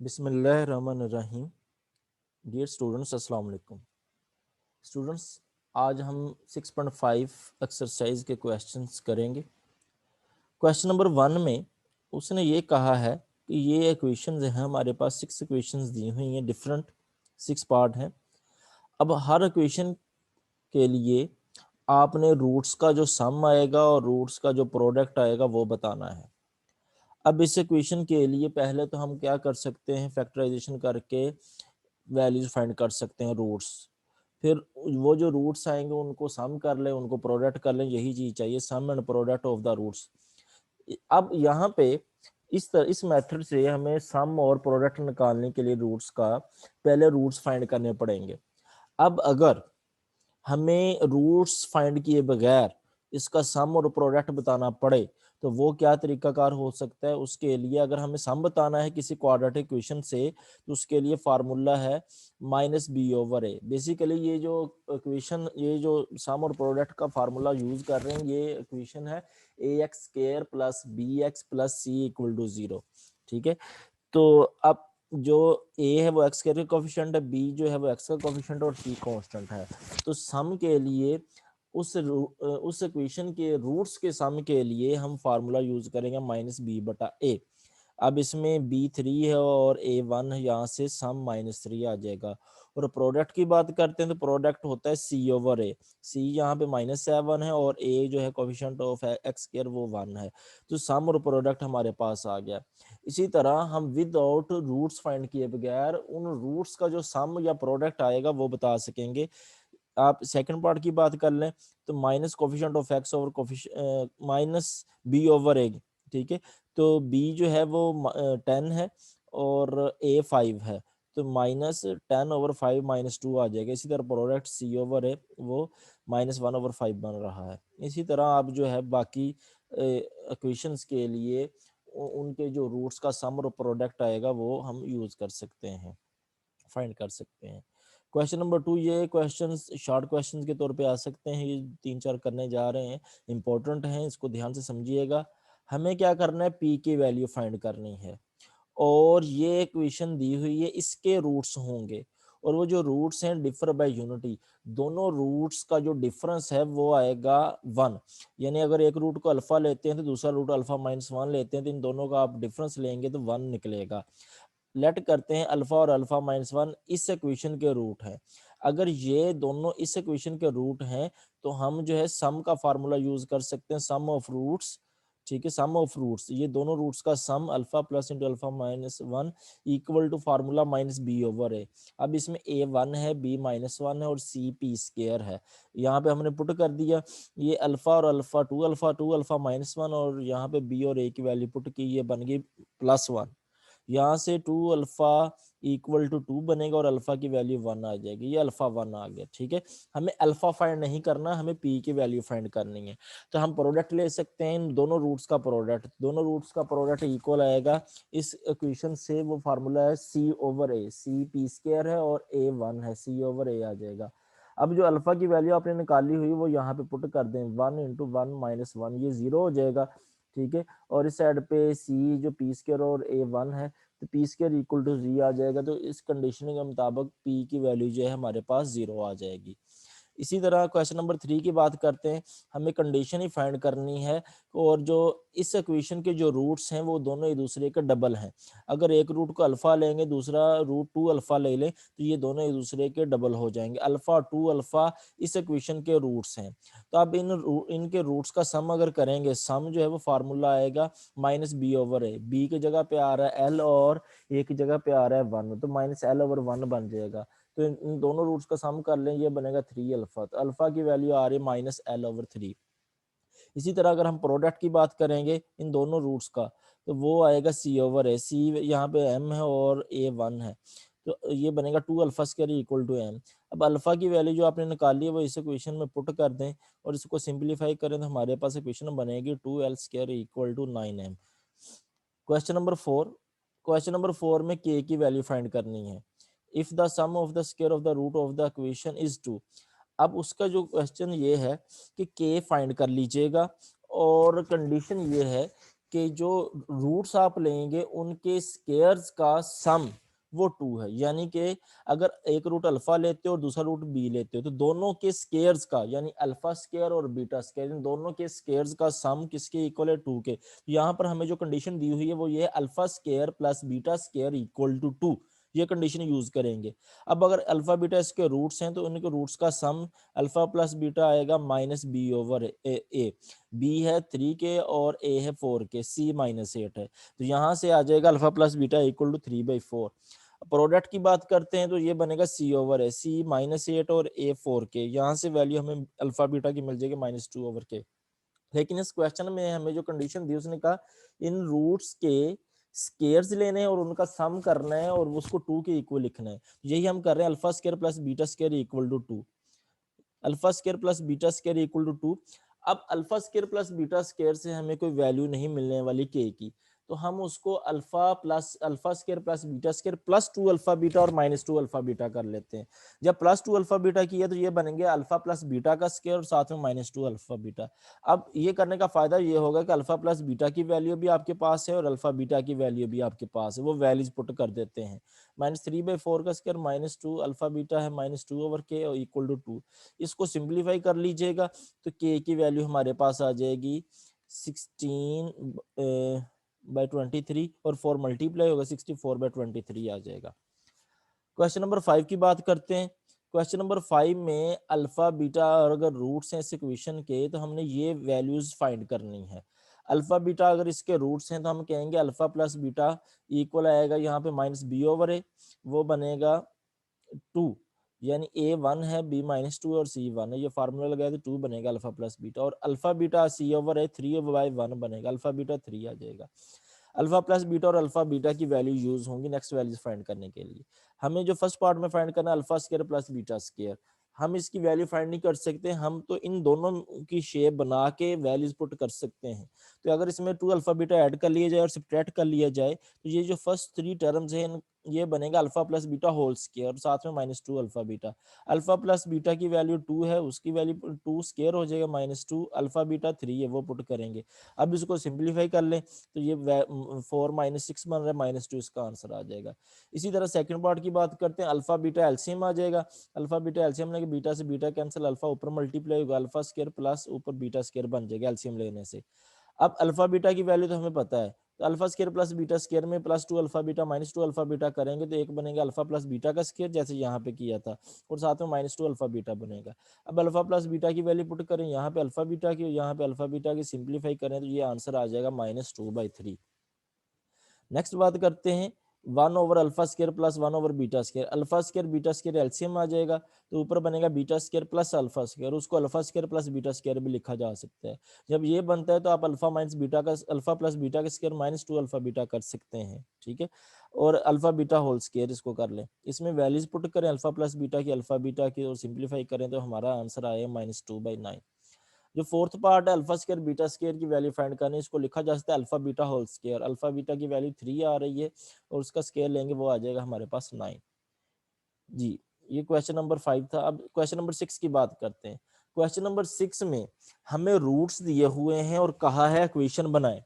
बिस्मिल्लाहिर्रहमानिर्रहीम। Dear students, अस्सलाम वालेकुम। स्टूडेंट्स, आज हम 6.5 एक्सरसाइज के क्वेश्चंस करेंगे। क्वेश्चन नंबर 1 में उसने ये कहा है कि ये इक्वेशंस हैं, हमारे पास 6 इक्वेशंस दी हुई हैं, डिफरेंट 6 पार्ट हैं। अब हर इक्वेशन के लिए आपने रूट्स का जो सम आएगा और रूट्स का जो प्रोडक्ट आएगा वो बताना है। अब इस इक्वेशन के लिए पहले तो हम क्या कर सकते हैं, फैक्टराइजेशन करके वैल्यूज फाइंड कर सकते हैं, रूट्स। फिर वो जो रूट्स आएंगे उनको सम कर लें, उनको प्रोडक्ट कर लें, यही चीज चाहिए, sum and product of the roots. अब यहाँ पे इस मेथड से हमें सम और प्रोडक्ट निकालने के लिए रूट्स का पहले रूट्स फाइंड करने पड़ेंगे। अब अगर हमें रूट्स फाइंड किए बगैर इसका सम और प्रोडक्ट बताना पड़े तो वो क्या तरीकाकार हो सकता है। उसके लिए अगर हमें सम बताना है किसी क्वाड्रेटिक इक्वेशन से तो उसके लिए फार्मूला है -b/a। बेसिकली ये जो इक्वेशन, ये जो सम और प्रोडक्ट का फार्मूला यूज कर रहे हैं, ये इक्वेशन है ax² + bx + c = 0। ठीक है, तो अब जो a है वो x का कोफिशिएंट है, b जो है वो x का कोफिशिएंट और c कांस्टेंट है। तो सम के लिए उस इक्वेशन के रूट्स के सम के लिए हम फार्मूला यूज करेंगे -b/a। अब इसमें b3 है और a1 है, यहाँ से सम -3 आ जाएगा। और प्रोडक्ट की बात करते हैं तो प्रोडक्ट होता है c/a। c यहाँ पे -7 है और a जो है कोफिशिएंट ऑफ x² वो 1 है। तो सम और प्रोडक्ट हमारे पास आ गया। इसी तरह हम विदाउट रूट्स फाइंड किए बगैर उन रूट्स का जो सम या प्रोडक्ट आएगा वो बता सकेंगे। आप सेकंड पार्ट की बात कर लें तो minus coefficient of x over -b/a। ठीक है, तो b जो है वो 10 है और a 5 है, तो -10/5 -2 आ जाएगा। इसी तरह प्रोडक्ट c/a वो -1/5 बन रहा है। इसी तरह आप जो है बाकी इक्वेशंस के लिए उनके जो रूट्स का सम और प्रोडक्ट आएगा वो हम यूज कर सकते हैं, फाइंड कर सकते हैं। क्वेश्चन नंबर 2, ये क्वेश्चंस शॉर्ट क्वेश्चंस के तौर पे आ सकते हैं, ये 3-4 करने जा रहे हैं, इंपॉर्टेंट हैं, इसको ध्यान से समझिएगा। हमें क्या करना है, p की वैल्यू फाइंड करनी है और ये इक्वेशन दी हुई है, इसके रूट्स होंगे और वो जो रूट्स हैं डिफर बाय यूनिटी। दोनों रूट्स का जो डिफरेंस है वो आएगा 1। यानी अगर एक रूट को अल्फा लेते हैं तो दूसरा रूट अल्फा -1 लेते हैं तो इन दोनों का आप डिफरेंस लेंगे तो 1 निकलेगा। लेट करते हैं अल्फा और अल्फा -1 इस इक्वेशन के रूट है। अगर ये दोनों इस इक्वेशन के रूट हैं तो हम जो है सम का फार्मूला यूज कर सकते हैं, सम ऑफ रूट्स। ठीक है, सम ऑफ रूट्स, ये दोनों रूट्स का sum alpha plus into alpha -1 equal to formula -b/a। अब इसमें a 1 है, b -1 है और c p² है। यहाँ पे हमने पुट कर दिया, ये अल्फा और अल्फा 2 अल्फा -1 और यहाँ पे b और a की वैल्यू पुट की, ये बन गई +1। यहाँ से 2 अल्फा इक्वल टू 2 बनेगा और अल्फा की वैल्यू 1 आ जाएगी, ये अल्फा 1 आ गया। ठीक है, हमें अल्फा फाइंड नहीं करना, हमें पी की वैल्यू फाइंड करनी है। तो हम प्रोडक्ट ले सकते हैं इन दोनों रूट्स का प्रोडक्ट, दोनों रूट्स का प्रोडक्ट इक्वल आएगा इस इक्वेशन से। वो फार्मूला है c/a, c p² है और a 1 है, c/a आ जाएगा। अब जो अल्फा की वैल्यू आपने निकाली हुई वो यहाँ पे पुट कर दें, 1 × 1 - 1, ये 0 हो जाएगा। ठीक है, और इस साइड पे c जो p² और a 1 है तो p² इक्वल टू 0 आ जाएगा। तो इस कंडीशन के मुताबिक p की वैल्यू जो है हमारे पास 0 आ जाएगी। इसी तरह क्वेश्चन नंबर 3 की बात करते हैं, हमें कंडीशन ही फाइंड करनी है और जो इस इक्वेशन के जो रूट्स हैं वो दोनों एक दूसरे के डबल हैं। अगर एक रूट को अल्फा लेंगे, दूसरा रूट 2 अल्फा ले लें तो ये दोनों एक दूसरे के डबल हो जाएंगे। अल्फा 2 अल्फा इस इक्वेशन के रूट्स हैं। तो अब इनके रूट्स का सम अगर करेंगे, सम जो है वो फार्मूला आएगा -b/a। b की जगह पे आ रहा है l और a की जगह पे आ रहा है 1, तो -l/1 बन जाएगा। तो इन दोनों रूट्स का सम कर लें, ये बनेगा 3 अल्फा। तो अल्फा की वैल्यू आ रही है -l/3। इसी तरह अगर हम प्रोडक्ट की बात करेंगे इन दोनों रूट्स का तो वो आएगा c/a। c यहाँ पे m है और a 1 है, तो ये बनेगा 2 अल्फा² इक्वल टू m। अब अल्फा की वैल्यू जो आपने निकाली है वो इस इक्वेशन में पुट कर दें और इसको सिंप्लीफाई करें तो हमारे पास इक्वेशन बनेगी 2l² equal to 9m। Question number 4 में k की वैल्यू फाइंड करनी है। If the sum of the square of the root of the equation is 2। अब उसका जो क्वेश्चन ये है कि k फाइंड कर लीजिएगा और कंडीशन ये है के जो रूट्स आप लेंगे उनके स्केयर्स का सम वो 2 है, यानी कि अगर एक रूट अल्फा लेते हो और दूसरा रूट बी लेते हो तो दोनों के स्केयर्स का यानी अल्फा स्केयर और बीटा स्केयर इन दोनों के स्केयर्स का सम किसके इक्वल है 2 के। तो यहाँ पर हमें जो कंडीशन दी हुई है वो ये है alpha square plus beta square equal to 2, ये कंडीशन यूज करेंगे। अब अगर अल्फा बीटा इसके रूट्स हैं तो उनके रूट्स का सम अल्फा प्लस बीटा आएगा माइनस बी ओवर ए। बी है 3 के और ए है 4 के, सी माइनस 8 है, तो यहाँ से आ जाएगा alpha plus beta equal to 3/4। Product की बात करते हैं तो ये बनेगा सी ओवर है, सी -8 और ए 4 के, यहाँ से वैल्यू हमें अल्फा बीटा की मिल जाएगी -2 ओवर के। लेकिन इस क्वेश्चन में हमें जो कंडीशन दी उसने कहा इन रूट्स के स्केयर्स लेने हैं और उनका सम करना है और उसको 2 के इक्वल लिखना है। यही हम कर रहे हैं, alpha square plus beta square equal to 2, alpha square plus beta square equal to 2। अब alpha square plus beta square से हमें कोई वैल्यू नहीं मिलने वाली के की, तो हम उसको alpha square plus beta square plus 2 alpha beta और -2 अल्फा बीटा कर लेते हैं। जब प्लस 2 अल्फा बीटा किया तो ये बनेंगे अल्फा प्लस बीटा का स्केयर और साथ में -2 अल्फा बीटा। अब ये करने का फायदा ये होगा कि अल्फा प्लस बीटा की वैल्यू भी आपके पास है और अल्फा बीटा की वैल्यू भी आपके पास है, वो वैल्यूज पुट कर देते हैं। -3/4 का स्केयर -2 अल्फा बीटा है -2 ओवर के और इक्वल टू 2। इसको सिंप्लीफाई कर लीजिएगा तो के की वैल्यू हमारे पास आ जाएगी 16/23 और 4 मल्टीप्लाई होगा 64/23 आ जाएगा। क्वेश्चन नंबर 5 की बात करते हैं। क्वेश्चन नंबर 5 में अल्फा बीटा और अगर रूट्स हैं इस इक्वेशन के तो हमने ये वैल्यूज फाइंड करनी है। अल्फा बीटा अगर इसके रूट्स हैं तो हम कहेंगे अल्फा प्लस बीटा इक्वल आएगा यहाँ पे -b/a, वो बनेगा 2, यानी ए 1 है, बी -2 और सी 1 है, ये फार्मूला लगाया तो 2 बनेगा अल्फा प्लस बीटा, और अल्फा बीटा सी ओवर है 3/1 बनेगा, अल्फा बीटा 3 आ जाएगा। अल्फा प्लस बीटा और अल्फा बीटा की वैल्यू यूज होंगी नेक्स्ट वैल्यूज फाइंड करने के लिए। हमें जो फर्स्ट पार्ट में फाइंड करना है alpha square plus beta square, हम इसकी वैल्यू फाइंड नहीं कर सकते, हम तो इन दोनों की शेप बना के वैल्यूज पुट कर सकते हैं। तो अगर इसमें 2 अल्फा बीटा ऐड कर लिया जाए और सब्ट्रैक्ट कर लिया जाए तो ये जो फर्स्ट 3 टर्म्स हैं ये बनेगा alpha plus beta whole square और साथ में -2 alpha beta. Alpha plus beta की वैल्यू 2 है, उसकी वैल्यू 2 स्क्वायर हो जाएगा -2, अल्फा बीटा 3 है वो पुट करेंगे। अब इसको सिंप्लीफाई कर लें तो ये 4 - 6 बन रहा है, -2 इसका आंसर आ जाएगा। इसी तरह सेकंड पार्ट की बात करते हैं, अल्फा बीटा एलसीएम आ जाएगा। अल्फा बीटा एलसीएम लेके बीटा से बीटा कैंसिल, अल्फा ऊपर मल्टीप्लाई होगा, अल्फा स्क्वायर प्लस ऊपर बीटा स्क्वायर बन जाएगा एलसीएम लेने से। अब अल्फा बीटा की वैल्यू तो हमें पता है, तो alpha square plus beta square में +2 अल्फा बीटा -2 अल्फा बीटा करेंगे तो एक बनेगा अल्फा प्लस बीटा का स्क्वायर जैसे यहाँ पे किया था, और साथ में -2 अल्फा बीटा बनेगा। अब अल्फा प्लस बीटा की वैल्यू पुट करें यहाँ पे अल्फा बीटा की, यहाँ पे अल्फा बीटा की, सिंप्लीफाई करें तो ये आंसर आ जाएगा -2/3। नेक्स्ट बात करते हैं 1 over alpha square plus 1 over beta square, alpha square beta square LCM आ जाएगा तो ऊपर बनेगा beta square plus alpha square, उसको alpha square plus beta square भी लिखा जा सकता है। जब ये बनता है तो आप अल्फा माइनस बीटा का अल्फा प्लस बीटा का स्क्वायर -2 अल्फा बीटा कर सकते हैं, ठीक है, और अल्फा बीटा होल स्क्वायर इसको कर लें। इसमें वैल्यूज पुट करें अल्फा प्लस बीटा की, अल्फा बीटा की, और सिंप्लीफाई करें तो हमारा आंसर आएगा -2/9। जो फोर्थ पार्ट है अल्फा स्क्वायर बीटा स्क्वायर की वैल्यू फाइंड करनी है, इसको लिखा जा सकता है alpha beta whole square, alpha beta की वैल्यू 3 आ रही है और उसका स्क्वायर लेंगे वो आ जाएगा हमारे पास 9 जी। ये क्वेश्चन नंबर 5 था। अब क्वेश्चन नंबर 6 की बात करते हैं। क्वेश्चन नंबर 6 में हमें रूट्स दिए हुए हैं और कहा है इक्वेशन बनाए।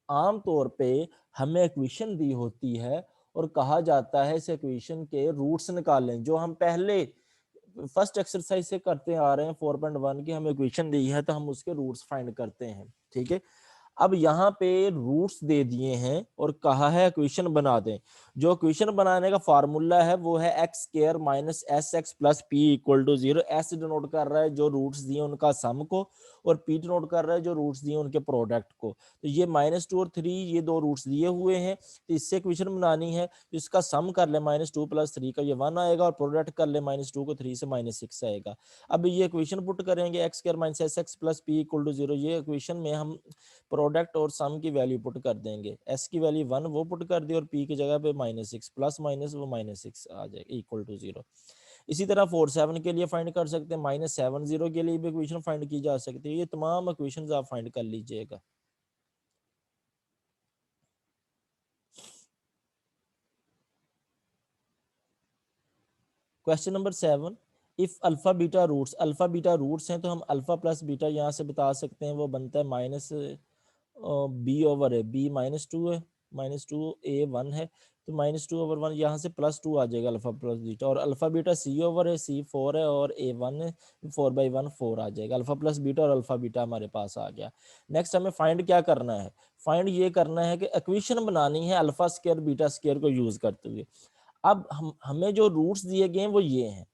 आमतौर पे हमें इक्वेशन दी होती है और कहा जाता है इस इक्वेशन के रूट्स निकालें, जो हम पहले फर्स्ट एक्सरसाइज से करते आ रहे हैं 4.1 की, हमें इक्वेशन दी है तो हम उसके रूट्स फाइंड करते हैं, ठीक है। अब यहाँ पे रूट्स दे दिए हैं और कहा है इक्वेशन बना दें। जो इक्वेशन बनाने का फार्मूला है वो है X square minus S X plus P equal to 0। S denote कर रहा है जो रूट्स दिए उनका सम को, और पी डिनोट कर रहा है जो रूट्स दिए उनके प्रोडक्ट को। तो ये -2 और 3 ये दो रूट्स दिए हुए हैं, तो इससे इक्वेशन बनानी है तो इसका सम कर ले, -2 + 3 का ये 1 आएगा, और प्रोडक्ट कर ले -2 को 3 से -6 आएगा। अब ये इक्वेशन पुट करेंगे X square minus S X plus P equal to 0, ये इक्वेशन में हम प्रोडक्ट और सम की वैल्यू पुट कर देंगे। एस की वैल्यू 1 वो पुट कर दी और पी की जगह पे -6 प्लस माइनस वो -6 आ जाएगा इक्वल टू 0। इसी तरह 47 के लिए फाइंड कर सकते हैं, -70 के लिए भी इक्वेशन फाइंड की जा सकती है। ये तमाम इक्वेशंस आप फाइंड कर लीजिएगा। Question number 7, if alpha beta roots हैं तो हम अल्फा प्लस बीटा यहाँ से बता सकते हैं वो बनता है बी ओवर है, बी -2 है, -2 ए 1 है, तो -2/1 यहाँ से +2 आ जाएगा अल्फा प्लस बीटा, और अल्फा बीटा सी ओवर है, सी 4 है और ए 1 है, 4/1 4 आ जाएगा। अल्फा प्लस बीटा और अल्फा बीटा हमारे पास आ गया। नेक्स्ट हमें फाइंड क्या करना है, फाइंड ये करना है कि इक्वेशन बनानी है अल्फा स्क्वायर बीटा स्क्वायर को यूज करते हुए। अब हमें जो रूट्स दिए गए हैं वो ये हैं,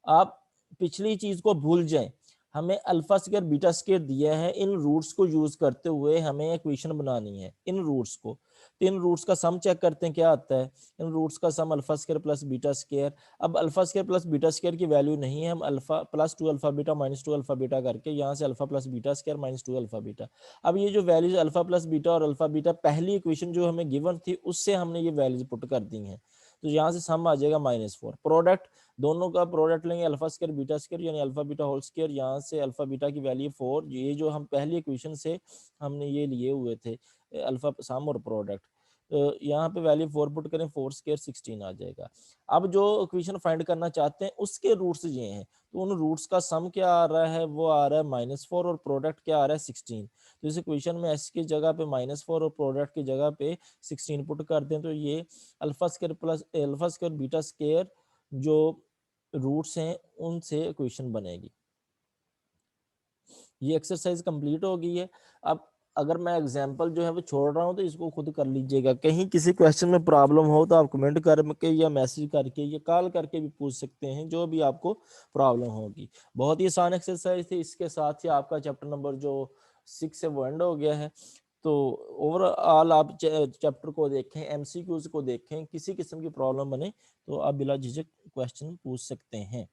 आप पिछली चीज को भूल जाएं, हमें अल्फा स्क्वायर बीटा स्क्वायर दिया है, इन रूट्स को यूज करते हुए हमें इक्वेशन बनानी है इन रूट्स को। तो इन रूट्स का सम चेक करते हैं क्या आता है, इन रूट्स का sum alpha square plus beta square. अब alpha square plus beta square की वैल्यू नहीं है, हम alpha +2 alpha beta -2 alpha beta करके यहाँ से alpha plus beta square -2 alpha beta. अब ये जो वैल्यूज अल्फा प्लस बीटा और अल्फा बीटा पहली इक्वेशन जो हमें गिवन थी उससे हमने ये वैल्यूज पुट कर दी हैं, तो यहाँ से सम आ जाएगा -4। प्रोडक्ट, दोनों का प्रोडक्ट लेंगे अल्फा स्क्वायर बीटा स्क्वायर यानी अल्फा बीटा होल स्क्वायर, यहाँ से अल्फा बीटा की वैल्यू 4, ये जो हम पहली इक्वेशन से हमने ये लिए हुए थे अल्फा सम और प्रोडक्ट, यहाँ पे वैल्यू 4 पुट करें, 4 स्क्वायर 16 आ जाएगा। अब जो इक्वेशन फाइंड करना चाहते हैं उसके रूट्स ये हैं, तो उन रूट्स का सम क्या आ रहा है, वो आ रहा है -4 और प्रोडक्ट क्या आ रहा है 16। तो इस इक्वेशन में एस की जगह पे -4 और प्रोडक्ट की जगह पे 16 पुट कर दें, तो ये अल्फा स्क्वायर बीटा स्क्वायर जो रूट्स हैं उनसे इक्वेशन बनेगी। ये एक्सरसाइज कंप्लीट हो गई है। अब अगर मैं एग्जांपल जो है वो छोड़ रहा हूँ तो इसको खुद कर लीजिएगा, कहीं किसी क्वेश्चन में प्रॉब्लम हो तो आप कमेंट करके या मैसेज करके या कॉल करके भी पूछ सकते हैं, जो भी आपको प्रॉब्लम होगी। बहुत ही आसान एक्सरसाइज थी, इसके साथ ही आपका चैप्टर नंबर जो 6 है वो एंड हो गया है। तो ओवरऑल आप चैप्टर को देखें, एमसीक्यूज को देखें, किसी किस्म की प्रॉब्लम बने तो आप बिला झिझक क्वेश्चन पूछ सकते हैं।